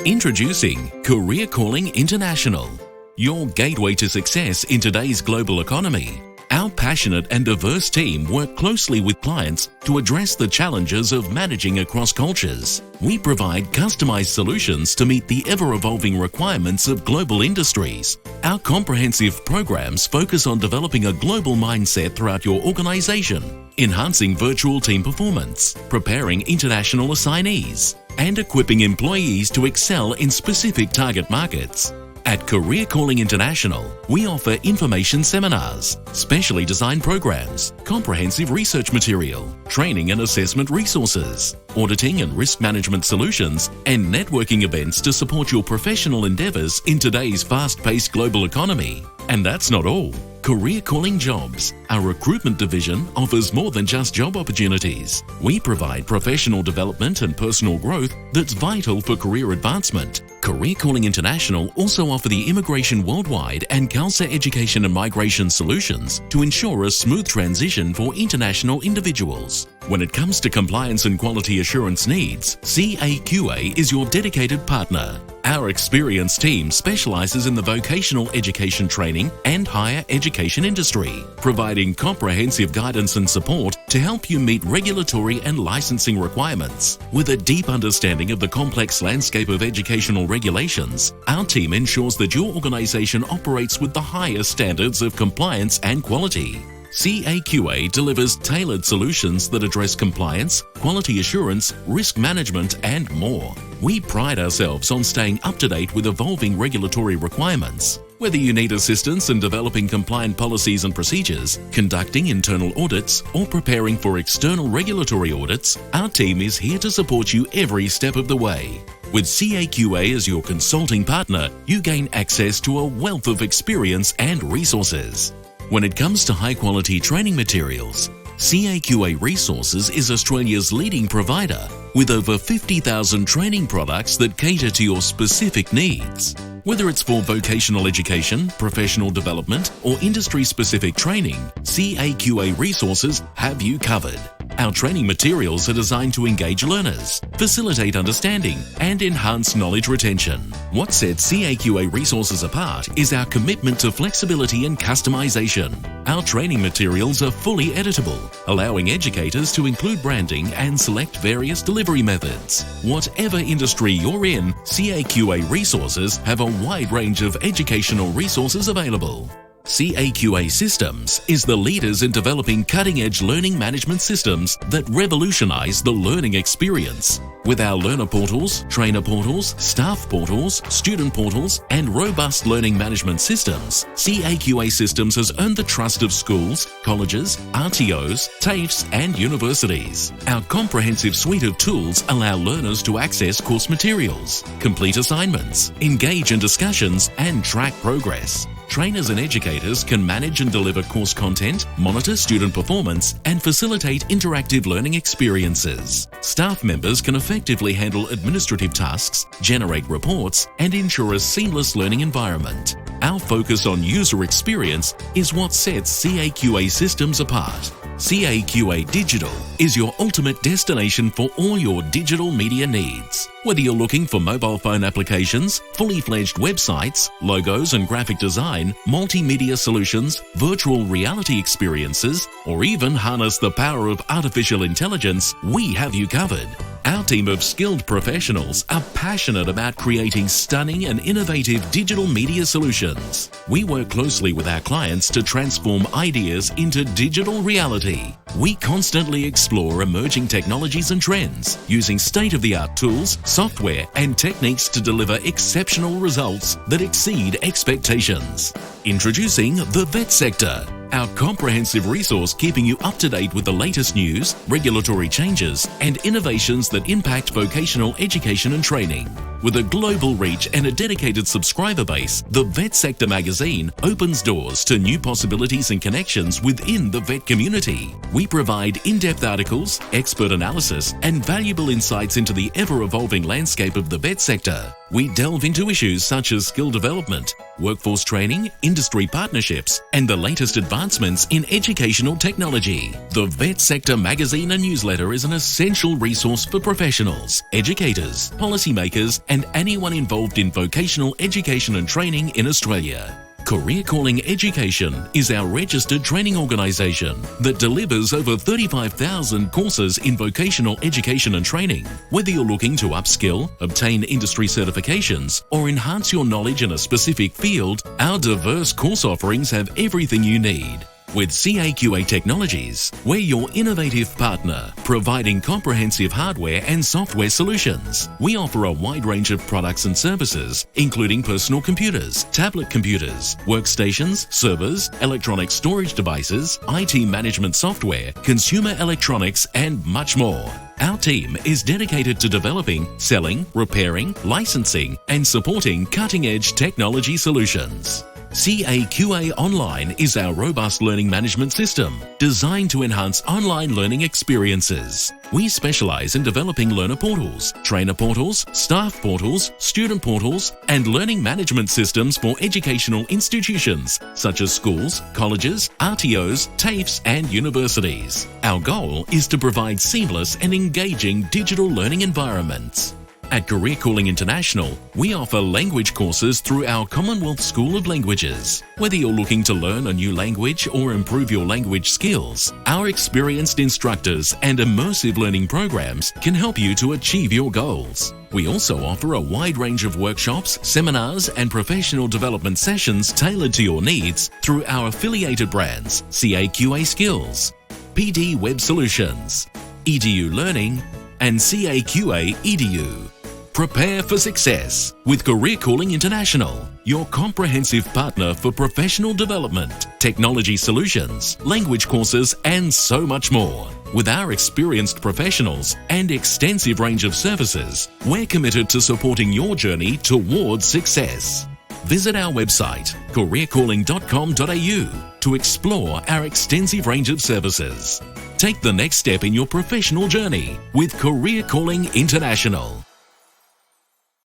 Introducing Career Calling International, your gateway to success in today's global economy. Our passionate and diverse team work closely with clients to address the challenges of managing across cultures. We provide customized solutions to meet the ever-evolving requirements of global industries. Our comprehensive programs focus on developing a global mindset throughout your organization, enhancing virtual team performance, preparing international assignees, and equipping employees to excel in specific target markets. At Career Calling International, we offer information seminars, specially designed programs, comprehensive research material, training and assessment resources, auditing and risk management solutions, and networking events to support your professional endeavors in today's fast-paced global economy. And that's not all. Career Calling Jobs, our recruitment division, offers more than just job opportunities. We provide professional development and personal growth that's vital for career advancement. Career Calling International also offer the Immigration Worldwide and CALSA Education and Migration Solutions to ensure a smooth transition for international individuals. When it comes to compliance and quality assurance needs, CAQA is your dedicated partner. Our experienced team specializes in the vocational education training and higher education industry, providing comprehensive guidance and support to help you meet regulatory and licensing requirements. With a deep understanding of the complex landscape of educational regulations, our team ensures that your organization operates with the highest standards of compliance and quality. CAQA delivers tailored solutions that address compliance, quality assurance, risk management, and more. We pride ourselves on staying up to date with evolving regulatory requirements. Whether you need assistance in developing compliant policies and procedures, conducting internal audits, or preparing for external regulatory audits, our team is here to support you every step of the way. With CAQA as your consulting partner, you gain access to a wealth of experience and resources. When it comes to high-quality training materials, CAQA Resources is Australia's leading provider with over 50,000 training products that cater to your specific needs. Whether it's for vocational education, professional development, or industry-specific training, CAQA Resources have you covered. Our training materials are designed to engage learners, facilitate understanding, and enhance knowledge retention. What sets CAQA Resources apart is our commitment to flexibility and customization. Our training materials are fully editable, allowing educators to include branding and select various delivery methods. Whatever industry you're in, CAQA Resources have a wide range of educational resources available. CAQA Systems is the leaders in developing cutting-edge learning management systems that revolutionize the learning experience. With our learner portals, trainer portals, staff portals, student portals, and robust learning management systems, CAQA Systems has earned the trust of schools, colleges, RTOs, TAFEs, and universities. Our comprehensive suite of tools allow learners to access course materials, complete assignments, engage in discussions, and track progress. Trainers and educators can manage and deliver course content, monitor student performance, and facilitate interactive learning experiences. Staff members can effectively handle administrative tasks, generate reports, and ensure a seamless learning environment. Our focus on user experience is what sets CAQA Systems apart. CAQA Digital is your ultimate destination for all your digital media needs. Whether you're looking for mobile phone applications, fully fledged websites, logos and graphic design, multimedia solutions, virtual reality experiences, or even harness the power of artificial intelligence, we have you covered. Our team of skilled professionals are passionate about creating stunning and innovative digital media solutions. We work closely with our clients to transform ideas into digital reality. We constantly explore emerging technologies and trends, using state-of-the-art tools, software, and techniques to deliver exceptional results that exceed expectations. Introducing the Vet Sector, our comprehensive resource keeping you up to date with the latest news, regulatory changes, and innovations that impact vocational education and training. With a global reach and a dedicated subscriber base, the Vet Sector magazine opens doors to new possibilities and connections within the vet community. We provide in-depth articles, expert analysis, and valuable insights into the ever-evolving landscape of the vet sector. We delve into issues such as skill development, workforce training, industry partnerships, and the latest advancements in educational technology. The Vet Sector magazine and newsletter is an essential resource for professionals, educators, policymakers, and anyone involved in vocational education and training in Australia. Career Calling Education is our registered training organisation that delivers over 35,000 courses in vocational education and training. Whether you're looking to upskill, obtain industry certifications, or enhance your knowledge in a specific field, our diverse course offerings have everything you need. With CAQA Technologies, we're your innovative partner, providing comprehensive hardware and software solutions. We offer a wide range of products and services, including personal computers, tablet computers, workstations, servers, electronic storage devices, IT management software, consumer electronics, and much more. Our team is dedicated to developing, selling, repairing, licensing, and supporting cutting-edge technology solutions. CAQA Online is our robust learning management system designed to enhance online learning experiences. We specialize in developing learner portals, trainer portals, staff portals, student portals, and learning management systems for educational institutions such as schools, colleges, RTOs, TAFEs, and universities. Our goal is to provide seamless and engaging digital learning environments. At Career Calling International, we offer language courses through our Commonwealth School of Languages. Whether you're looking to learn a new language or improve your language skills, our experienced instructors and immersive learning programs can help you to achieve your goals. We also offer a wide range of workshops, seminars, and professional development sessions tailored to your needs through our affiliated brands, CAQA Skills, PD Web Solutions, EDU Learning, and CAQA EDU. Prepare for success with Career Calling International, your comprehensive partner for professional development, technology solutions, language courses, and so much more. With our experienced professionals and extensive range of services, we're committed to supporting your journey towards success. Visit our website, careercalling.com.au, to explore our extensive range of services. Take the next step in your professional journey with Career Calling International.